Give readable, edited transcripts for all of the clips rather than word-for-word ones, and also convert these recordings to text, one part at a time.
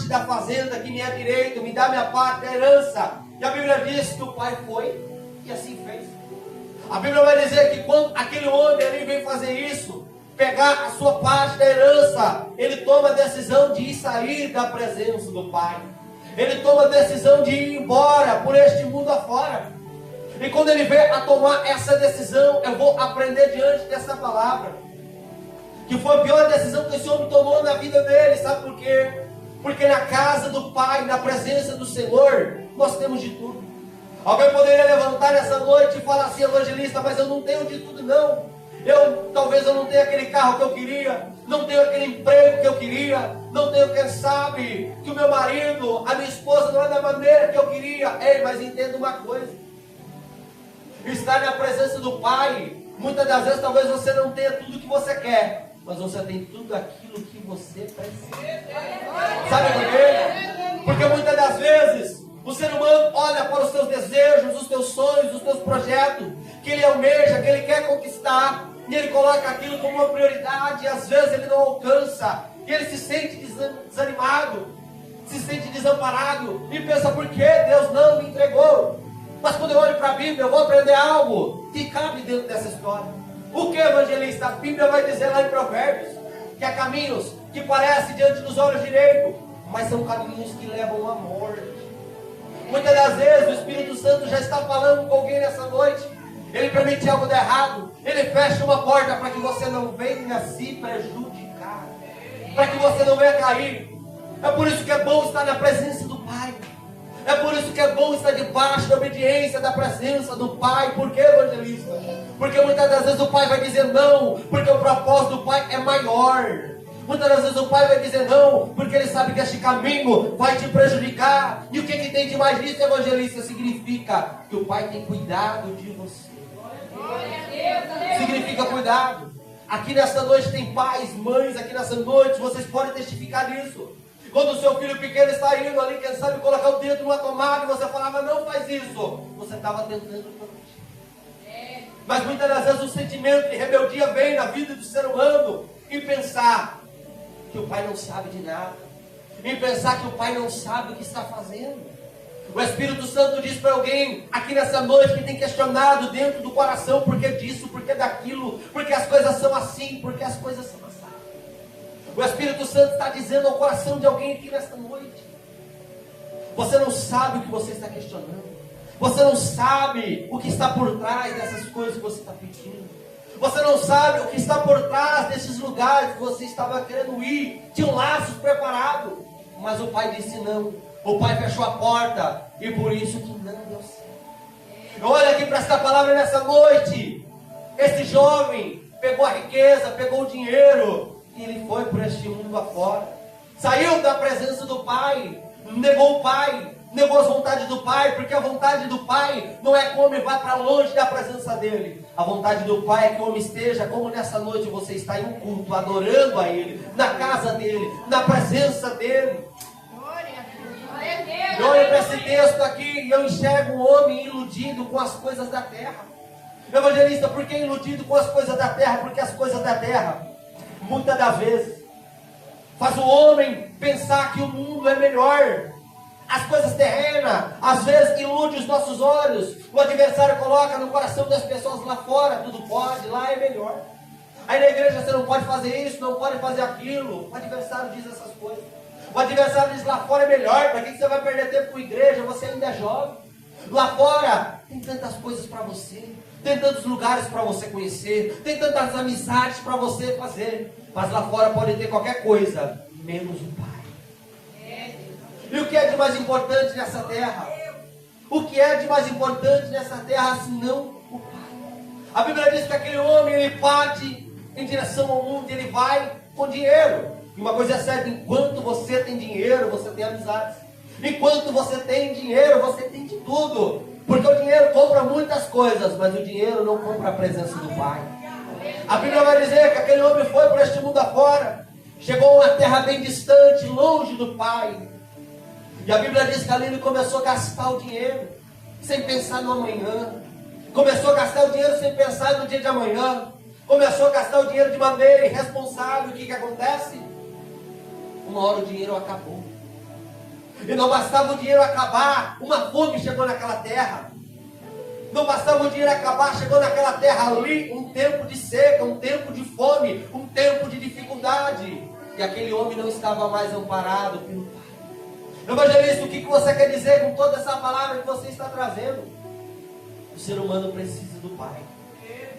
da fazenda que me é direito, me dá minha parte da herança. E a Bíblia diz que o pai foi e assim fez. A Bíblia vai dizer que quando aquele homem ali vem fazer isso, pegar a sua parte da herança, ele toma a decisão de sair da presença do pai. Ele toma a decisão de ir embora por este mundo afora. E quando ele vem a tomar essa decisão, eu vou aprender diante dessa palavra, que foi a pior decisão que esse homem tomou na vida dele. Sabe por quê? Porque na casa do Pai, na presença do Senhor, nós temos de tudo. Alguém poderia levantar nessa noite e falar assim: evangelista, mas eu não tenho de tudo não. Talvez eu não tenha aquele carro que eu queria, não tenho aquele emprego que eu queria, não tenho, quem sabe, que o meu marido, a minha esposa não é da maneira que eu queria. Ei, mas entenda uma coisa: estar na presença do Pai, muitas das vezes talvez você não tenha tudo que você quer, mas você tem tudo aquilo que você precisa. Sabe por quê? Porque muitas das vezes o ser humano olha para os seus desejos, os teus sonhos, os teus projetos, que ele almeja, que ele quer conquistar, e ele coloca aquilo como uma prioridade, e às vezes ele não alcança, e ele se sente desanimado, se sente desamparado, e pensa: por que Deus não me entregou? Mas quando eu olho para a Bíblia, eu vou aprender algo que cabe dentro dessa história. O que, evangelista? A Bíblia vai dizer lá em Provérbios que há caminhos que parecem diante dos olhos direitos, mas são caminhos que levam à morte. Muitas das vezes o Espírito Santo já está falando com alguém nessa noite. Ele permite algo de errado, ele fecha uma porta para que você não venha se prejudicar, para que você não venha cair. É por isso que é bom estar na presença do Pai. É por isso que é bom estar debaixo da obediência da presença do Pai. Por que, evangelista? Porque muitas das vezes o Pai vai dizer não, porque o propósito do Pai é maior. Muitas das vezes o Pai vai dizer não, porque Ele sabe que este caminho vai te prejudicar. E o que tem de mais nisso, evangelista? Significa que o Pai tem cuidado de você. Significa cuidado. Aqui nessa noite tem pais, mães, aqui nessa noite vocês podem testificar disso. Quando o seu filho pequeno está indo ali, quem sabe colocar o dedo numa tomada, e você falava: não faz isso, você estava tentando corrigir. Mas muitas das vezes o sentimento de rebeldia vem na vida do ser humano em pensar que o pai não sabe de nada, em pensar que o pai não sabe o que está fazendo. O Espírito Santo diz para alguém aqui nessa noite que tem questionado dentro do coração: por que disso, por que daquilo, porque as coisas são assim, porque as coisas são assim. O Espírito Santo está dizendo ao coração de alguém aqui nesta noite: você não sabe o que você está questionando, você não sabe o que está por trás dessas coisas que você está pedindo, você não sabe o que está por trás desses lugares que você estava querendo ir, tinha laços preparados, mas o Pai disse não, o Pai fechou a porta, e por isso que não deu certo. Olha aqui para esta palavra nessa noite. Esse jovem pegou a riqueza, pegou o dinheiro, e ele foi por este mundo afora, saiu da presença do Pai, negou o Pai, negou as vontades do Pai, porque a vontade do Pai não é que o homem vá para longe da presença dele. A vontade do Pai é que o homem esteja, como nessa noite você está em um culto, adorando a Ele, na casa dele, na presença dele. Eu olho para esse texto aqui e eu enxergo um homem iludido com as coisas da terra. Evangelista, por que iludido com as coisas da terra? Porque as coisas da terra, muitas das vezes, faz o homem pensar que o mundo é melhor. As coisas terrenas, às vezes, iludem os nossos olhos. O adversário coloca no coração das pessoas: lá fora tudo pode, lá é melhor. Aí na igreja você não pode fazer isso, não pode fazer aquilo. O adversário diz essas coisas. O adversário diz: lá fora é melhor, para que você vai perder tempo com a igreja? Você ainda é jovem. Lá fora tem tantas coisas para você, tem tantos lugares para você conhecer, tem tantas amizades para você fazer. Mas lá fora pode ter qualquer coisa, menos o Pai. E o que é de mais importante nessa terra? O que é de mais importante nessa terra senão o Pai? A Bíblia diz que aquele homem, ele parte em direção ao mundo, ele vai com dinheiro. E uma coisa é certa: enquanto você tem dinheiro, você tem amizades. Enquanto você tem dinheiro, você tem de tudo. Porque o dinheiro compra muitas coisas, mas o dinheiro não compra a presença do Pai. A Bíblia vai dizer que aquele homem foi por este mundo afora, chegou a uma terra bem distante, longe do Pai. E a Bíblia diz que ali ele começou a gastar o dinheiro, sem pensar no amanhã. Começou a gastar o dinheiro sem pensar no dia de amanhã. Começou a gastar o dinheiro de maneira irresponsável. O que acontece? Uma hora o dinheiro acabou. E não bastava o dinheiro acabar, uma fome chegou naquela terra. Não bastava o dinheiro acabar, chegou naquela terra ali um tempo de seca, um tempo de fome, um tempo de dificuldade. E aquele homem não estava mais amparado pelo Pai. Evangelista, o que você quer dizer com toda essa palavra que você está trazendo? O ser humano precisa do Pai.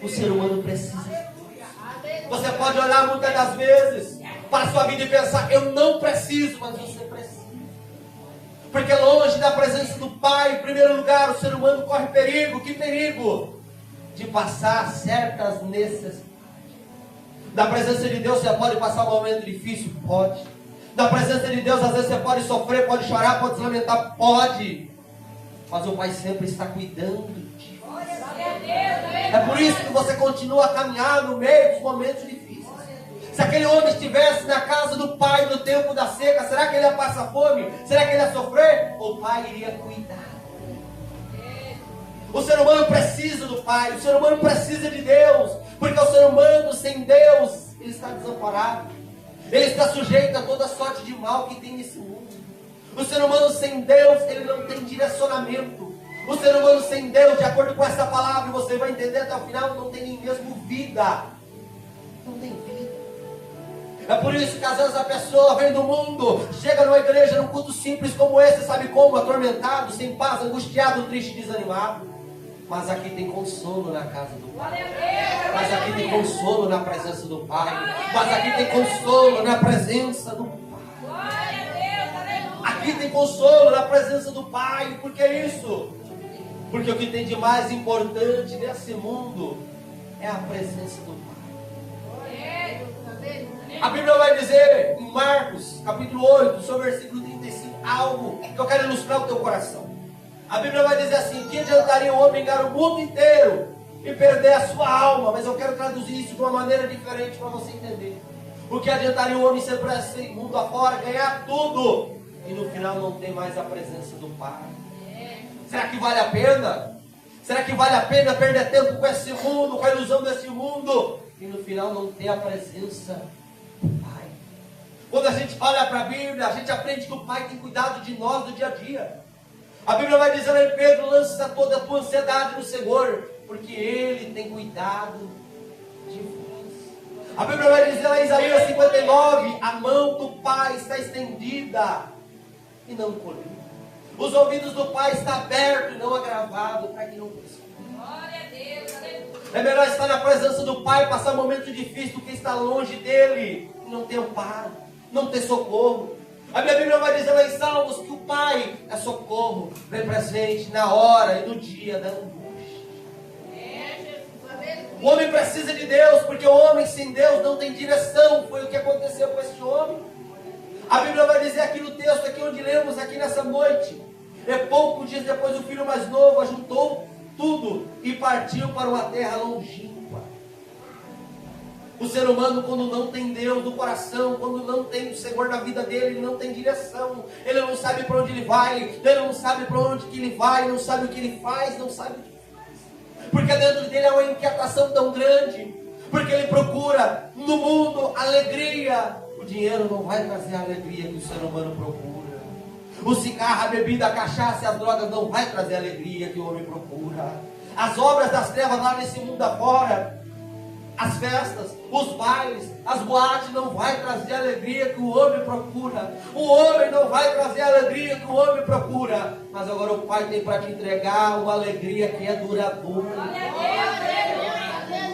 O ser humano precisa de Deus. Você pode olhar muitas das vezes para a sua vida e pensar, eu não preciso, mas você precisa. Porque longe da presença do Pai, em primeiro lugar, o ser humano corre perigo. Que perigo? De passar certas necessidades. Da presença de Deus você pode passar um momento difícil? Pode. Da presença de Deus às vezes você pode sofrer, pode chorar, pode se lamentar? Pode. Mas o Pai sempre está cuidando de você. É por isso que você continua a caminhar no meio dos momentos difíceis. Se aquele homem estivesse na casa do Pai no tempo da seca, será que ele ia passar fome? Será que ele ia sofrer? O Pai iria cuidar. O ser humano precisa do Pai, o ser humano precisa de Deus, porque o ser humano sem Deus, ele está desamparado. Ele está sujeito a toda sorte de mal que tem nesse mundo. O ser humano sem Deus, ele não tem direcionamento. O ser humano sem Deus, de acordo com essa palavra, você vai entender até o final, não tem nem mesmo vida. Não tem vida. É por isso que às vezes a pessoa vem do mundo, chega numa igreja, num culto simples como esse, sabe como? Atormentado, sem paz, angustiado, triste, desanimado. Mas aqui tem consolo na casa do Pai. Mas aqui tem consolo na presença do Pai. Mas aqui tem consolo na presença do Pai. Aqui tem consolo na presença do Pai. Por que isso? Porque o que tem de mais importante nesse mundo é a presença do Pai. A Bíblia vai dizer em Marcos, capítulo 8, sobre o versículo 35, algo que eu quero ilustrar o teu coração. A Bíblia vai dizer assim, que adiantaria o homem ganhar o mundo inteiro e perder a sua alma? Mas eu quero traduzir isso de uma maneira diferente para você entender. O que adiantaria o homem ser para esse mundo afora, ganhar tudo, e no final não ter mais a presença do Pai? Será que vale a pena? Será que vale a pena perder tempo com esse mundo, com a ilusão desse mundo, e no final não ter a presença do Pai? Quando a gente olha para a Bíblia, a gente aprende que o Pai tem cuidado de nós do dia a dia. A Bíblia vai dizer em Pedro, lança toda a tua ansiedade no Senhor, porque Ele tem cuidado de vós. A Bíblia vai dizer lá em Isaías 59, a mão do Pai está estendida e não encolhida. Os ouvidos do Pai estão abertos e não agravados, para que não escute. É melhor estar na presença do Pai, passar momentos difíceis, do que estar longe dEle e não ter amparo, não ter socorro. A minha Bíblia vai dizer lá em Salmos que o Pai é socorro, vem presente na hora e no dia da angústia. O homem precisa de Deus, porque o homem sem Deus não tem direção. Foi o que aconteceu com esse homem. A Bíblia vai dizer aqui no texto, aqui onde lemos aqui nessa noite, e poucos dias depois o filho mais novo ajuntou tudo e partiu para uma terra longínqua. O ser humano, quando não tem Deus no coração, quando não tem o Senhor na vida dele, ele não tem direção, ele não sabe para onde ele vai, ele não sabe para onde que ele vai, não sabe o que ele faz, não sabe o que ele faz, porque dentro dele é uma inquietação tão grande, porque ele procura no mundo alegria. O dinheiro não vai trazer a alegria que o ser humano procura. O cigarro, a bebida, a cachaça e as drogas não vai trazer a alegria que o homem procura. As obras das trevas lá nesse mundo afora, as festas, os bailes, as boates não vai trazer a alegria que o homem procura. O homem não vai trazer a alegria que o homem procura. Mas agora o Pai tem para te entregar uma alegria que é duradoura.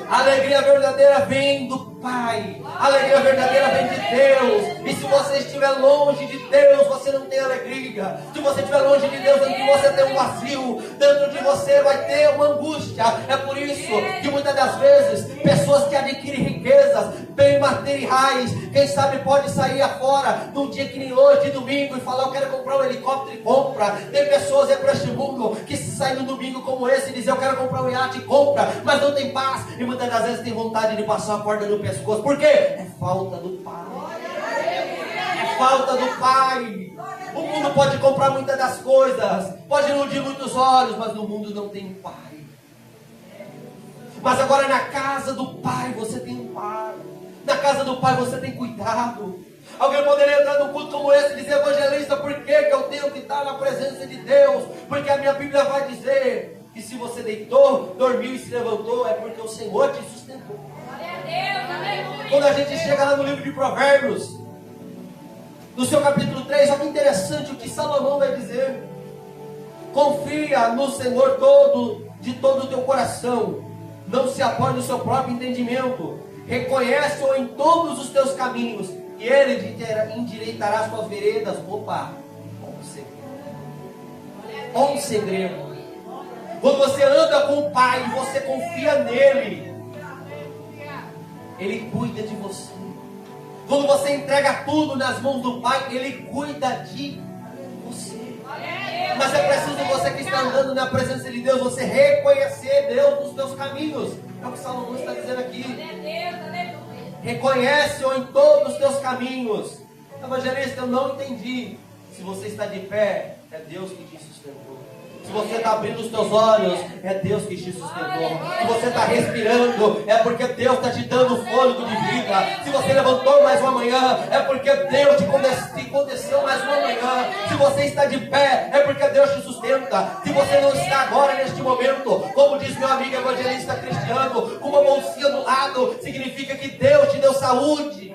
A alegria verdadeira vem do Pai. A alegria verdadeira vem de Deus. E se você estiver longe de Deus, você não tem alegria. Se você estiver longe de Deus, dentro de você tem um vazio. Dentro de você vai ter uma angústia. É por isso que muitas das vezes, pessoas que adquirem riquezas, bem materiais, quem sabe pode sair afora num dia que nem hoje, domingo, e falar, eu quero comprar um helicóptero, e compra. Tem pessoas aí para este mundo que saem no domingo como esse e dizem, eu quero comprar um iate, e compra, mas não tem paz. E muitas das vezes tem vontade de passar a corda no pescoço. Por quê? É falta do Pai. É falta do Pai. O mundo pode comprar muitas das coisas, pode iludir muitos olhos, mas no mundo não tem Pai. Mas agora na casa do Pai você tem um Pai. Na casa do Pai você tem cuidado. Alguém poderia entrar num culto como esse e dizer, evangelista, por que eu tenho estar na presença de Deus, porque a minha Bíblia vai dizer que se você deitou, dormiu e se levantou, é porque o Senhor te sustentou. Glória a Deus, aleluia. Quando a gente chega lá no livro de Provérbios, no seu capítulo 3, olha que interessante o que Salomão vai dizer. Confia no Senhor de todo o teu coração, não se apoie no seu próprio entendimento, reconhece-o em todos os teus caminhos, e Ele endireitará as tuas veredas. Opa, um segredo. Quando você anda com o Pai, você confia nele, Ele cuida de você. Quando você entrega tudo nas mãos do Pai, Ele cuida de você. Mas é preciso você que está andando na presença de Deus, você reconhecer Deus nos teus caminhos. É o que Salomão está dizendo aqui. Reconhece-o em todos os teus caminhos. Evangelista, eu não entendi. Se você está de pé, é Deus que te sustentou. Se você está abrindo os teus olhos, é Deus que te sustentou. Se você está respirando, é porque Deus está te dando fôlego de vida. Se você levantou mais uma manhã, é porque Deus te concedeu mais uma manhã. Se você está de pé, é porque Deus te sustenta. Se você não está agora neste momento, como diz meu amigo evangelista Cristiano, com uma bolsinha do lado, significa que Deus te deu saúde.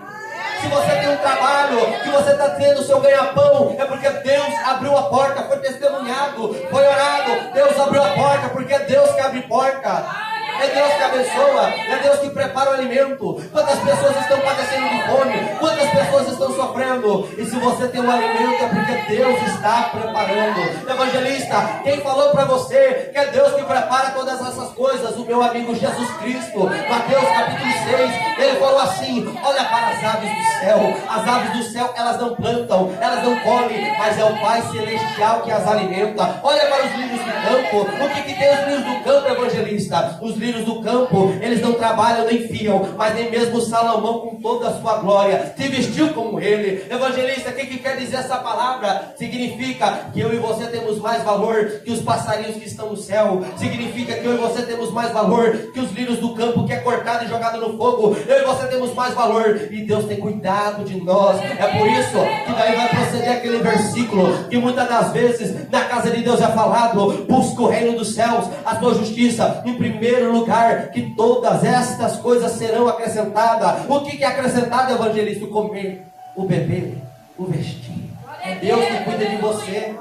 Se você tem um trabalho, que você está tendo o seu ganha-pão, é porque Deus abriu a porta, foi testemunhado, foi orado. Deus abriu a porta, porque é Deus que abre porta. É Deus que abençoa, é Deus que prepara o alimento. Quantas pessoas estão padecendo de fome, quantas pessoas estão sofrendo, e se você tem um alimento é porque Deus está preparando. Evangelista, quem falou para você que é Deus que prepara todas essas coisas? O meu amigo Jesus Cristo. Mateus capítulo 6, ele falou assim: olha para as aves do céu. As aves do céu, elas não plantam, elas não comem, mas é o Pai Celestial que as alimenta. Olha para os lírios do campo. O que tem os lírios do campo, evangelista? Os lírios do campo, eles não trabalham nem fiam, mas nem mesmo Salomão, com toda a sua glória, se vestiu como ele. Evangelista, o que quer dizer essa palavra? Significa que eu e você temos mais valor que os passarinhos que estão no céu. Significa que eu e você temos mais valor que os lírios do campo que é cortado e jogado no fogo. Eu e você temos mais valor, e Deus tem cuidado de nós. É por isso que daí vai proceder aquele versículo que muitas das vezes na casa de Deus é falado: busca o reino dos céus, a sua justiça em primeiro lugar, que todas estas coisas serão acrescentadas. O que é acrescentado, evangelista? O comer, o beber, o vestir. É Deus que cuida de você.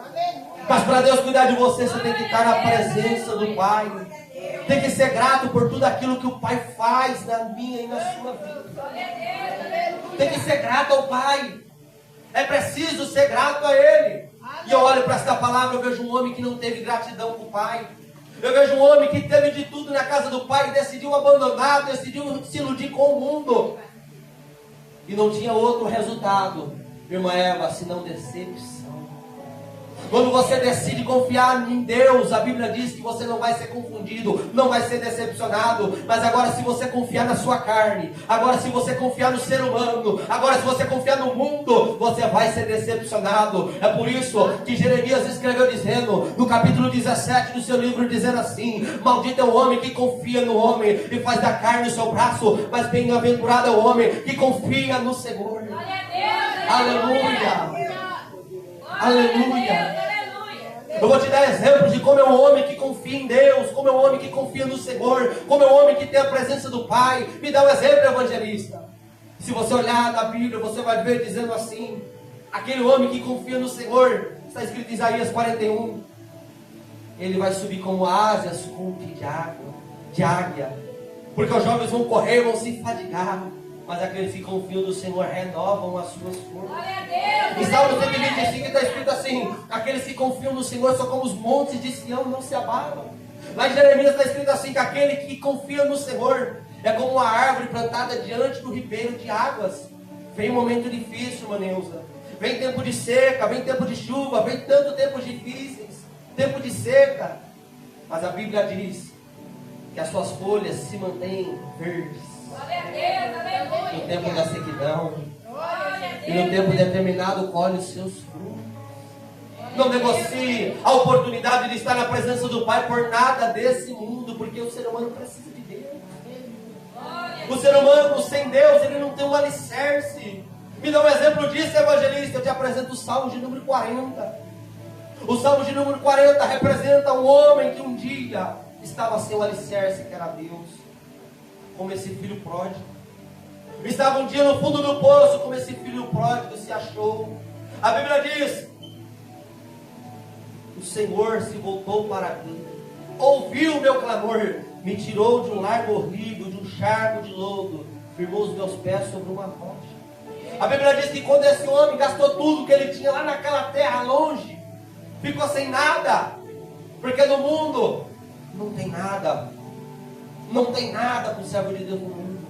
Mas para Deus cuidar de você, você tem que estar na presença do Pai. Tem que ser grato por tudo aquilo que o Pai faz na minha e na sua vida. Tem que ser grato ao Pai. É preciso ser grato a Ele. E eu olho para esta palavra, eu vejo um homem que não teve gratidão com o Pai. Eu vejo um homem que teve de tudo na casa do Pai e decidiu abandonar, decidiu se iludir com o mundo. E não tinha outro resultado, irmã Eva, senão decepção. Quando você decide confiar em Deus, a Bíblia diz que você não vai ser confundido, não vai ser decepcionado. Mas agora, se você confiar na sua carne, agora se você confiar no ser humano, agora se você confiar no mundo, você vai ser decepcionado. É por isso que Jeremias escreveu dizendo, no capítulo 17 do seu livro, dizendo assim: maldito é o homem que confia no homem e faz da carne o seu braço, mas bem-aventurado é o homem que confia no Senhor. Aleluia! Aleluia! Eu vou te dar exemplos de como é um homem que confia em Deus, como é um homem que confia no Senhor, como é um homem que tem a presença do Pai. Me dá um exemplo, evangelista. Se você olhar na Bíblia, você vai ver dizendo assim: aquele homem que confia no Senhor, está escrito em Isaías 41, ele vai subir como asas com de águia, porque os jovens vão correr, vão se fadigar, mas aqueles que confiam no Senhor renovam as suas forças. Em Salmo 125 está escrito assim: aqueles que confiam no Senhor são como os montes de Sião, não se abalam. Lá em Jeremias está escrito assim: que aquele que confia no Senhor é como uma árvore plantada diante do ribeiro de águas. Vem um momento difícil, irmã Neuza. Vem tempo de seca, vem tempo de chuva, vem tanto tempos difíceis, tempo de seca. Mas a Bíblia diz que as suas folhas se mantêm verdes. No tempo da sequidão, e no tempo determinado colhe os seus frutos. Não negocie a oportunidade de estar na presença do Pai por nada desse mundo, porque o ser humano precisa de Deus. O ser humano sem Deus, ele não tem um alicerce. Me dá um exemplo disso, evangelista. Eu te apresento o Salmo de número 40. O Salmo de número 40 representa um homem que um dia estava sem o alicerce, que era Deus, como esse filho pródigo. Estava um dia no fundo do poço, como esse filho pródigo se achou. A Bíblia diz: o Senhor se voltou para mim, ouviu o meu clamor, me tirou de um largo horrível, de um charco de lodo, firmou os meus pés sobre uma rocha. A Bíblia diz que quando esse homem gastou tudo que ele tinha lá naquela terra longe, ficou sem nada, porque no mundo não tem nada. Não tem nada para o servo de Deus no mundo.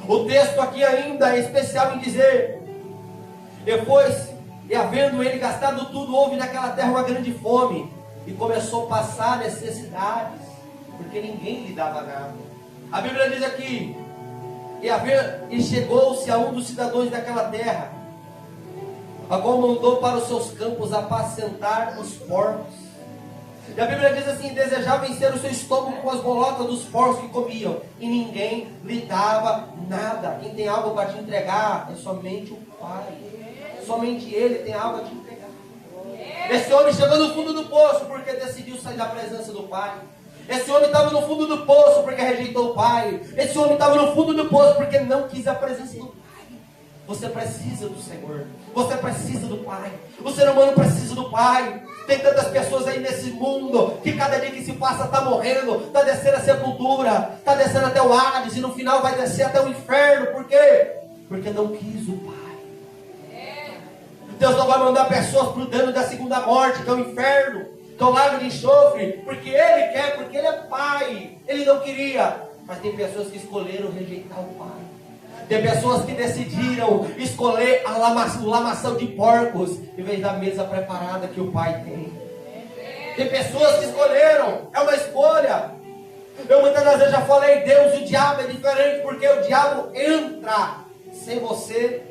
O texto aqui ainda é especial em dizer: depois, e havendo ele gastado tudo, houve naquela terra uma grande fome, e começou a passar necessidades, porque ninguém lhe dava nada. A Bíblia diz aqui: e chegou-se a um dos cidadãos daquela terra, a qual mandou para os seus campos apacentar os porcos. E a Bíblia diz assim: desejava encher o seu estômago com as bolotas dos porcos que comiam, e ninguém lhe dava nada. Quem tem algo para te entregar é somente o Pai. Somente Ele tem algo a te entregar. Esse homem chegou no fundo do poço porque decidiu sair da presença do Pai. Esse homem estava no fundo do poço porque rejeitou o Pai. Esse homem estava no fundo do poço porque não quis a presença do Pai. Você precisa do Senhor. Você precisa do Pai. O ser humano precisa do Pai. Tem tantas pessoas aí nesse mundo que cada dia que se passa está morrendo, está descendo a sepultura, está descendo até o Hades, e no final vai descer até o inferno. Por quê? Porque não quis o Pai. Deus não vai mandar pessoas para o dano da segunda morte, que é o inferno, que é o lago de enxofre, porque Ele quer, porque Ele é Pai. Ele não queria, mas tem pessoas que escolheram rejeitar o Pai. Tem pessoas que decidiram escolher o lamaçal de porcos em vez da mesa preparada que o Pai tem. Tem pessoas que escolheram, é uma escolha. Eu muitas das vezes já falei: Deus e o diabo é diferente, porque o diabo entra sem você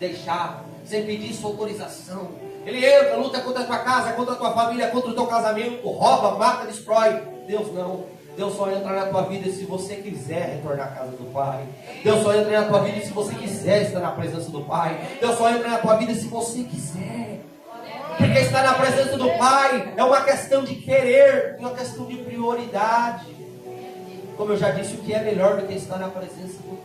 deixar, sem pedir sua autorização. Ele entra, luta contra a tua casa, contra a tua família, contra o teu casamento, rouba, mata, destrói. Deus não. Deus só entra na tua vida se você quiser retornar à casa do Pai. Deus só entra na tua vida se você quiser estar na presença do Pai. Deus só entra na tua vida se você quiser. Porque estar na presença do Pai é uma questão de querer, é uma questão de prioridade. Como eu já disse, o que é melhor do que estar na presença do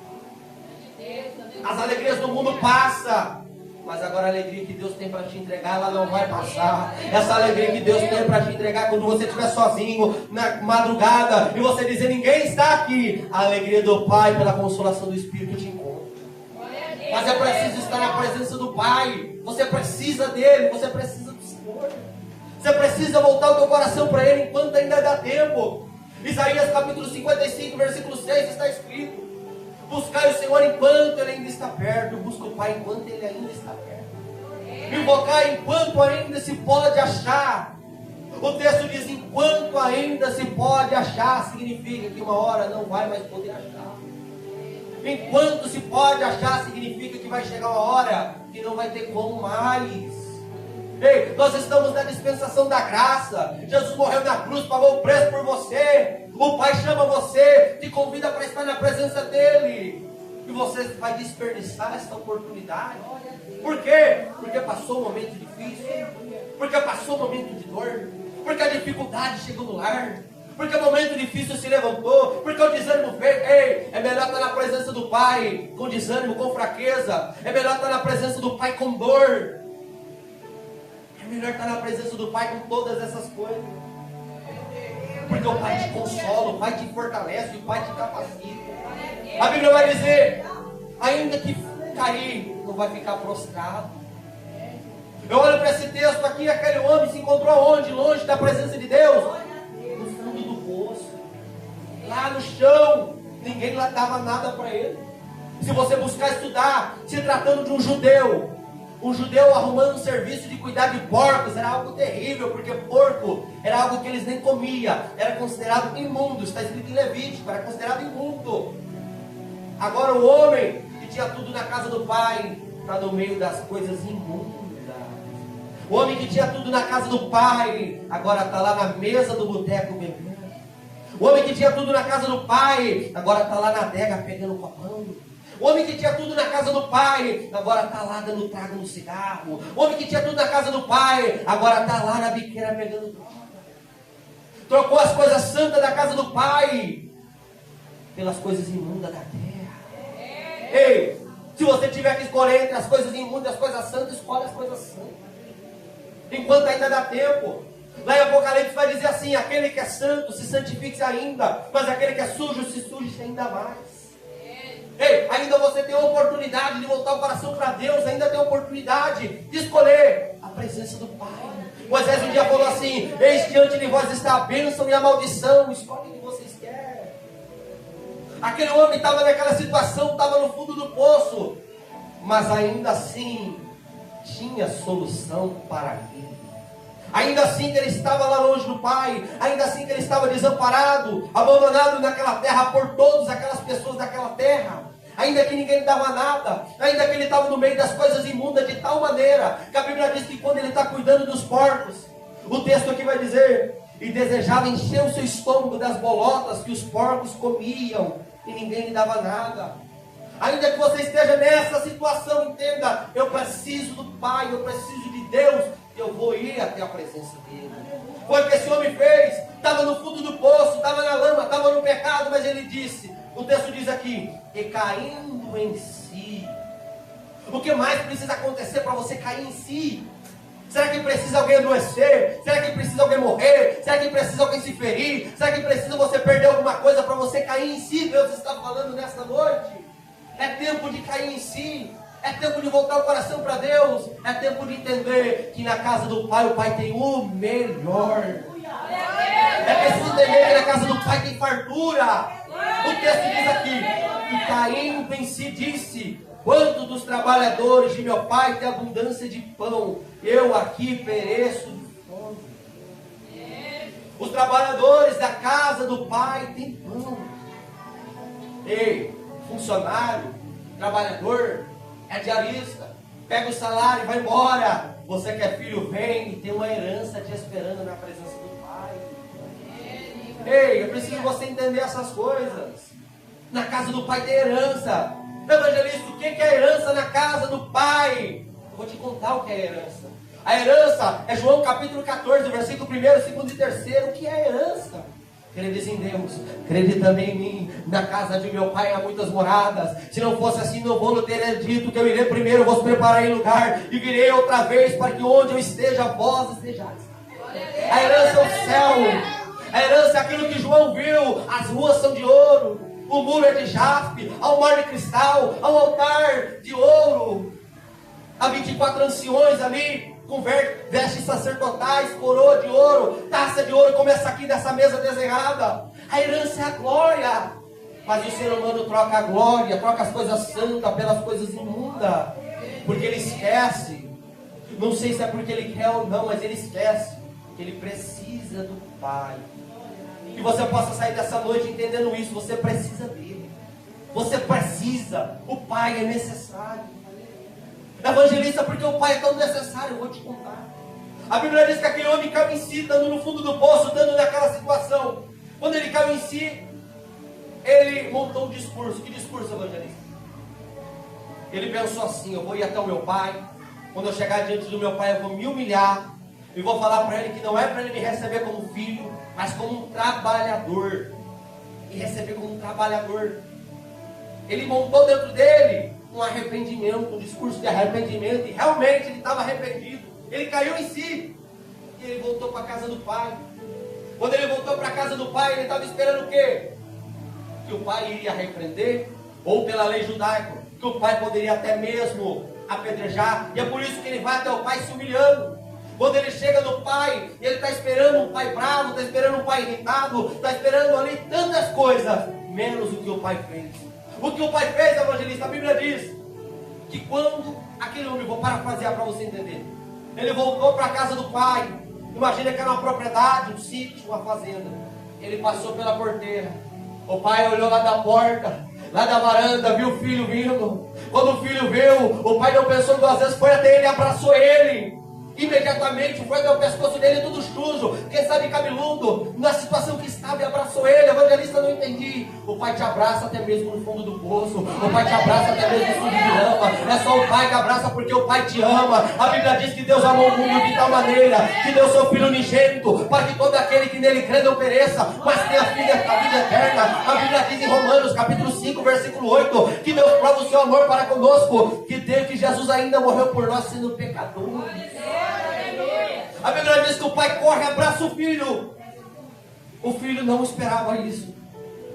Pai? As alegrias do mundo passam, mas agora a alegria que Deus tem para te entregar, ela não vai passar. Essa alegria que Deus tem para te entregar quando você estiver sozinho, na madrugada, e você dizer: ninguém está aqui. A alegria do Pai pela consolação do Espírito te encontra. Mas é preciso estar na presença do Pai. Você precisa dele, você precisa do Senhor. Você precisa voltar o teu coração para Ele enquanto ainda dá tempo. Isaías capítulo 55, versículo 6 está escrito: buscai o Senhor enquanto Ele ainda está perto. Busca o Pai enquanto Ele ainda está perto. Invocar enquanto ainda se pode achar. O texto diz: enquanto ainda se pode achar, significa que uma hora não vai mais poder achar. Enquanto se pode achar, significa que vai chegar uma hora que não vai ter como mais. Ei, nós estamos na dispensação da graça. Jesus morreu na cruz, pagou o preço por você. O Pai chama você, te convida para estar na presença dEle. E você vai desperdiçar essa oportunidade. Por quê? Porque passou um momento difícil. Porque passou um momento de dor. Porque a dificuldade chegou no lar. Porque o momento difícil se levantou. Porque o desânimo veio. Ei, é melhor estar na presença do Pai com desânimo, com fraqueza. É melhor estar na presença do Pai com dor. É melhor estar na presença do Pai com todas essas coisas. Porque o Pai te consola, o Pai te fortalece, o Pai te capacita. A Bíblia vai dizer: ainda que cair, não vai ficar prostrado. Eu olho para esse texto aqui, aquele homem se encontrou onde? Longe da presença de Deus? No fundo do poço. Lá no chão. Ninguém lá dava nada para ele. Se você buscar estudar, se tratando de um judeu arrumando um serviço de cuidar de porcos, era algo terrível, porque porco era algo que eles nem comiam, era considerado imundo. Está escrito em Levítico, era considerado imundo. Agora o homem que tinha tudo na casa do Pai está no meio das coisas imundas. O homem que tinha tudo na casa do Pai agora está lá na mesa do boteco bebendo. O homem que tinha tudo na casa do Pai agora está lá na adega pegando copão. O homem que tinha tudo na casa do pai, agora está lá dando trago no cigarro. O homem que tinha tudo na casa do pai, agora está lá na biqueira pegando droga. Trocou as coisas santas da casa do pai pelas coisas imundas da terra. Ei, se você tiver que escolher entre as coisas imundas e as coisas santas, escolhe as coisas santas. Enquanto ainda dá tempo. Lá em Apocalipse vai dizer assim: aquele que é santo se santifique ainda, mas aquele que é sujo se suje ainda mais. Ei, ainda você tem a oportunidade de voltar o coração para Deus, ainda tem a oportunidade de escolher a presença do Pai. Moisés um dia falou assim: eis diante de vós está a bênção e a maldição, escolhe o que vocês querem. Aquele homem estava naquela situação, estava no fundo do poço, mas ainda assim tinha solução para ele. Ainda assim que ele estava lá longe do Pai, ainda assim que ele estava desamparado, abandonado naquela terra por todas aquelas pessoas daquela terra, ainda que ninguém lhe dava nada, ainda que ele estava no meio das coisas imundas de tal maneira, que a Bíblia diz que quando ele está cuidando dos porcos, o texto aqui vai dizer, e desejava encher o seu estômago das bolotas que os porcos comiam, e ninguém lhe dava nada. Ainda que você esteja nessa situação, entenda, eu preciso do Pai, eu preciso de Deus, eu vou ir até a presença dele. Foi o que esse homem fez, estava no fundo do poço, estava na lama, estava no pecado, mas ele disse, o texto diz aqui, e caindo em si. O que mais precisa acontecer para você cair em si? Será que precisa alguém adoecer? Será que precisa alguém morrer? Será que precisa alguém se ferir? Será que precisa você perder alguma coisa para você cair em si? Deus está falando nesta noite. É tempo de cair em si. É tempo de voltar o coração para Deus. É tempo de entender que na casa do Pai, o Pai tem o melhor. É preciso entender que na casa do Pai tem fartura. O texto diz aqui, e caindo em si disse, quanto dos trabalhadores de meu Pai tem abundância de pão, eu aqui pereço de fome. Os trabalhadores da casa do Pai têm pão. Ei, funcionário, trabalhador, é diarista, pega o salário e vai embora. Você que é filho, vem e tem uma herança te esperando na presença do Pai. Ei, eu preciso que você entender essas coisas. Na casa do Pai tem herança. Evangelista, o que é herança na casa do Pai? Eu vou te contar o que é herança. A herança é João capítulo 14, versículo 1, 2 e 3. O que é herança? Credes em Deus, crede também em mim. Na casa de meu Pai há muitas moradas. Se não fosse assim, não vou ter dito que eu irei primeiro, vos preparar em lugar, e virei outra vez, para que onde eu esteja, vós estejais. A herança é o céu. A herança é aquilo que João viu. As ruas são de ouro, o muro é de jaspe, há um mar de cristal, há um altar de ouro, há 24 anciões ali, com vestes sacerdotais, coroa de ouro, taça de ouro, como essa aqui dessa mesa desenhada. A herança é a glória. Mas o ser humano troca a glória, troca as coisas santas pelas coisas imundas, porque ele esquece. Não sei se é porque ele quer ou não, mas ele esquece que ele precisa do Pai. Que você possa sair dessa noite entendendo isso. Você precisa dele. Você precisa. O Pai é necessário. Evangelista, porque o Pai é tão necessário, eu vou te contar. A Bíblia diz que aquele homem caiu em si, estando no fundo do poço, estando naquela situação. Quando ele caiu em si, ele montou um discurso. Que discurso, evangelista? Ele pensou assim: eu vou ir até o meu Pai. Quando eu chegar diante do meu Pai, eu vou me humilhar e vou falar para ele que não é para ele me receber como filho, mas como um trabalhador. E receber como um trabalhador. Ele montou dentro dele um arrependimento, um discurso de arrependimento, e realmente ele estava arrependido. Ele caiu em si e ele voltou para a casa do Pai. Quando ele voltou para a casa do Pai, ele estava esperando o quê? Que o Pai iria repreender, ou pela lei judaica, que o Pai poderia até mesmo apedrejar, e é por isso que ele vai até o Pai se humilhando. Quando ele chega no Pai, ele está esperando um Pai bravo, está esperando um Pai irritado, está esperando ali tantas coisas, menos o que o Pai fez. O que o Pai fez, evangelista, a Bíblia diz que quando aquele homem, vou parafrasear para você entender, ele voltou para a casa do Pai. Imagina que era uma propriedade, um sítio, uma fazenda. Ele passou pela porteira. O Pai olhou lá da porta, lá da varanda, viu o filho vindo. Quando o filho viu, o Pai não pensou duas vezes, foi até ele e abraçou ele. Imediatamente foi até o pescoço dele tudo sujo, quem sabe cabeludo, na situação que estava e abraçou ele. Evangelista, não entendi. O pai te abraça até mesmo no fundo do poço, o pai te abraça até mesmo no fundo de lama. É só o pai que abraça porque o pai te ama. A Bíblia diz que Deus amou o mundo de tal maneira que deu seu Filho unigênito, para que todo aquele que nele crê não pereça, mas tenha a vida eterna. A Bíblia diz em Romanos capítulo 5, versículo 8, que Deus prova o seu amor para conosco, que Jesus ainda morreu por nós sendo pecadores. A Bíblia diz que o pai corre e abraça o filho. O filho não esperava isso,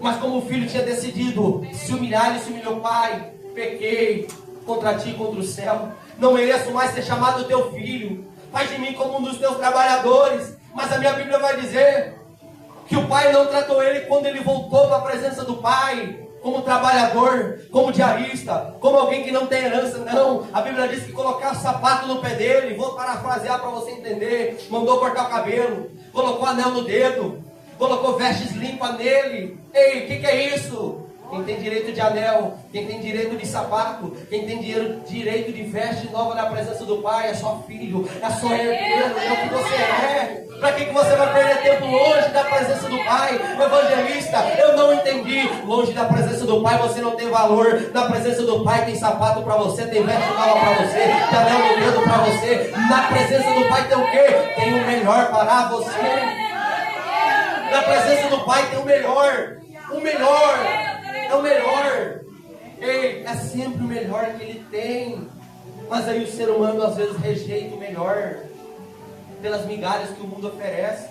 mas como o filho tinha decidido se humilhar, ele se humilhou. Pai, pequei contra ti e contra o céu, não mereço mais ser chamado teu filho, faz de mim como um dos teus trabalhadores. Mas a minha Bíblia vai dizer que o pai não tratou ele quando ele voltou para a presença do pai como trabalhador, como diarista, como alguém que não tem herança. Não, a Bíblia diz que colocar sapato no pé dele, vou parafrasear para você entender, mandou cortar o cabelo, colocou anel no dedo, colocou vestes limpas nele. Ei, o que é isso? Quem tem direito de anel, quem tem direito de sapato, quem tem direito de veste nova na presença do pai é só filho, é só herdeiro, é o que você é. Para que você vai perder tempo longe da presença do pai? Evangelista, eu não entendi. Longe da presença do pai você não tem valor. Na presença do pai tem sapato para você, tem veste nova para você, tem anel no dedo para você. Na presença do pai tem o quê? Tem o melhor para você. Na presença do pai tem o melhor. O melhor. É o melhor. Ei, é sempre o melhor que ele tem. Mas aí o ser humano às vezes rejeita o melhor pelas migalhas que o mundo oferece.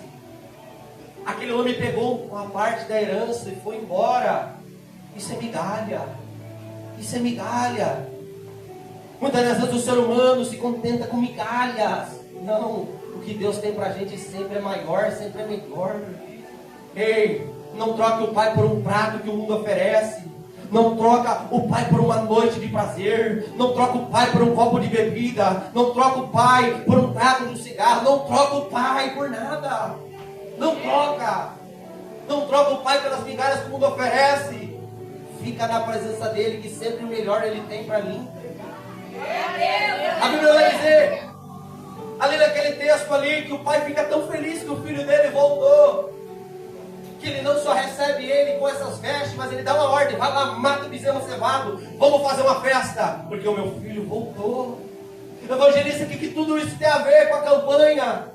Aquele homem pegou uma parte da herança e foi embora. Isso é migalha. Isso é migalha. Muitas vezes o ser humano se contenta com migalhas. Não, o que Deus tem pra gente sempre é maior, sempre é melhor. Ei, não troque o pai por um prato que o mundo oferece. Não troca o pai por uma noite de prazer. Não troca o pai por um copo de bebida. Não troca o pai por um trago de um cigarro. Não troca o pai por nada. Não troca. Não troca o pai pelas migalhas que o mundo oferece. Fica na presença dele, que sempre o melhor ele tem para mim. A Bíblia vai dizer, ali naquele texto ali, que o pai fica tão feliz que o filho dele voltou, que ele não só recebe ele com essas vestes, mas ele dá uma ordem: vai lá, mata o bezerro cevado, vamos fazer uma festa, porque o meu filho voltou. Evangelista, que tudo isso tem a ver com a campanha?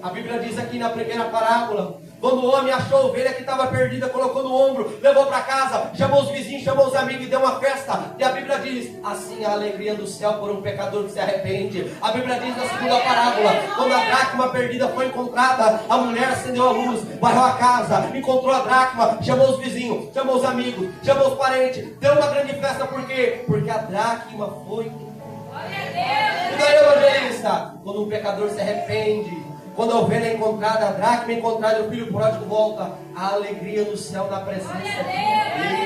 A Bíblia diz aqui na primeira parábola, quando o homem achou a ovelha que estava perdida, colocou no ombro, levou para casa, chamou os vizinhos, chamou os amigos e deu uma festa. E a Bíblia diz, assim a alegria do céu por um pecador que se arrepende. A Bíblia diz na segunda parábola, quando a dracma perdida foi encontrada, a mulher acendeu a luz, varreu a casa, encontrou a dracma, chamou os vizinhos, chamou os amigos, chamou os parentes, deu uma grande festa. Por quê? Porque a dracma foi encontrada. E daí, evangelista, quando um pecador se arrepende, quando a ovelha é encontrada, a dracma é encontrada, o filho pródigo volta, a alegria no céu na presença de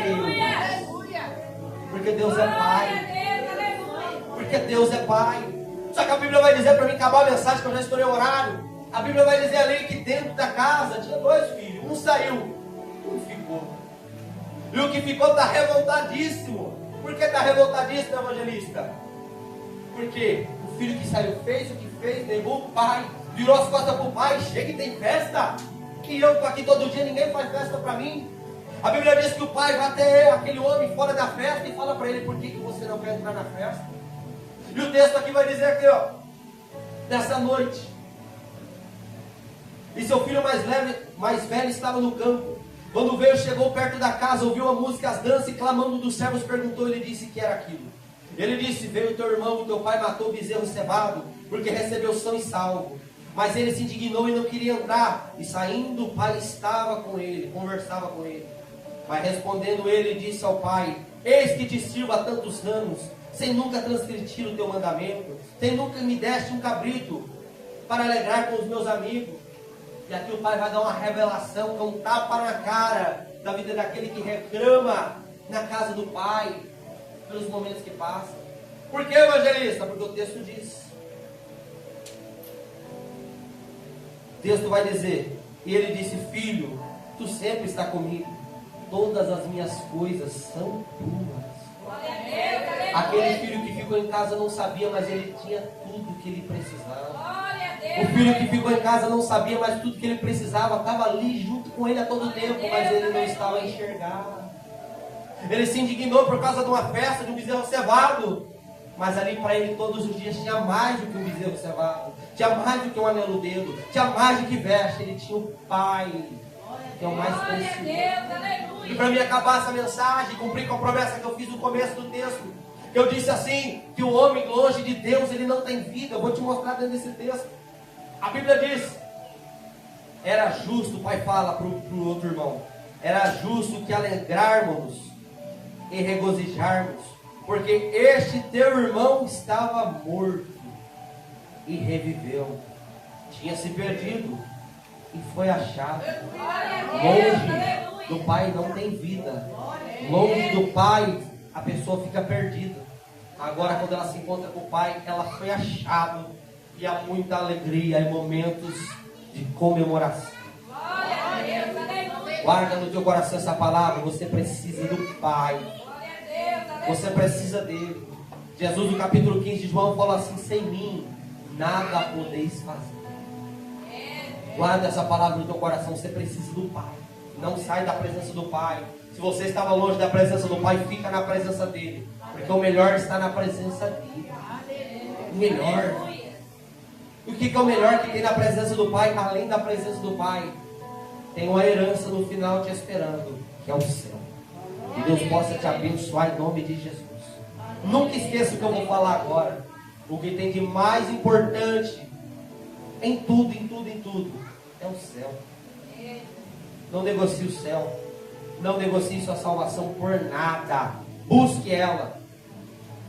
Deus. Porque Deus é Pai. Porque Deus é Pai. Só que a Bíblia vai dizer, para mim acabar a mensagem, que eu já estourei o horário, a Bíblia vai dizer ali que dentro da casa tinha dois filhos. Um saiu, um ficou. E o que ficou está revoltadíssimo. Por que está revoltadíssimo, evangelista? Porque o filho que saiu fez o que fez, negou o pai, virou as costas para o pai, chega e tem festa, que eu estou aqui todo dia, ninguém faz festa para mim. A Bíblia diz que o pai vai até aquele homem fora da festa e fala para ele, por que você não quer entrar na festa? E o texto aqui vai dizer aqui, ó, nessa noite, e seu filho mais velho estava no campo. Quando veio, chegou perto da casa, ouviu a música, as danças, e clamando dos servos, perguntou, ele disse que era aquilo. Ele disse, veio teu irmão, o teu pai matou o bezerro cevado, porque recebeu são e salvo. Mas ele se indignou e não queria entrar. E saindo, o pai estava com ele, conversava com ele. Mas respondendo ele, disse ao pai, eis que te sirvo há tantos anos, sem nunca transgredir o teu mandamento, sem nunca me deste um cabrito, para alegrar com os meus amigos. E aqui o pai vai dar uma revelação, que é um tapa na cara da vida daquele que reclama na casa do pai, pelos momentos que passam. Por que, evangelista? Porque o texto diz. O texto vai dizer, e ele disse, filho, tu sempre está comigo, todas as minhas coisas são tuas. Aquele filho que ficou em casa não sabia, mas ele tinha tudo que ele precisava. O filho que ficou em casa não sabia, mas tudo que ele precisava estava ali junto com ele a todo tempo, mas ele não estava a enxergar. Ele se indignou por causa de uma festa, de um bezerro cevado. Mas ali para ele todos os dias tinha mais do que um bezerro cevado, tinha mais do que um anel no dedo, tinha mais do que veste. Ele tinha o Pai, que é o mais precioso. E para mim acabar essa mensagem, cumprir com a promessa que eu fiz no começo do texto, eu disse assim, que o homem longe de Deus, ele não tem vida. Eu vou te mostrar dentro desse texto. A Bíblia diz, era justo, o pai fala para o outro irmão, era justo que alegrarmos e regozijarmos, porque este teu irmão estava morto e reviveu, tinha se perdido e foi achado. Longe do pai não tem vida, longe do pai a pessoa fica perdida. Agora quando ela se encontra com o pai, ela foi achada, e há muita alegria e momentos de comemoração. Guarda no teu coração essa palavra, você precisa do pai. Você precisa dele. Jesus no capítulo 15 de João fala assim, sem mim nada podeis fazer. Guarda essa palavra no teu coração, você precisa do pai. Não sai da presença do pai. Se você estava longe da presença do pai, fica na presença dele, porque o melhor está na presença dele. O melhor. E o que é o melhor que tem na presença do pai? Além da presença do pai, tem uma herança no final te esperando, que é o céu. Que Deus possa te abençoar em nome de Jesus. Nunca esqueça o que eu vou falar agora. O que tem de mais importante em tudo, em tudo, em tudo, é o céu. Não negocie o céu. Não negocie sua salvação por nada. Busque ela.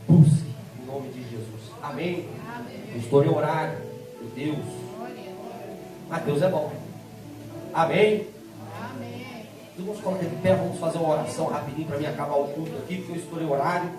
Busque em nome de Jesus. Amém? Eu estou em horário. Deus. Mas Deus é bom. Amém? Amém. Vamos colocar de pé, vamos fazer uma oração rapidinho para mim acabar o culto aqui, porque eu estourei o horário.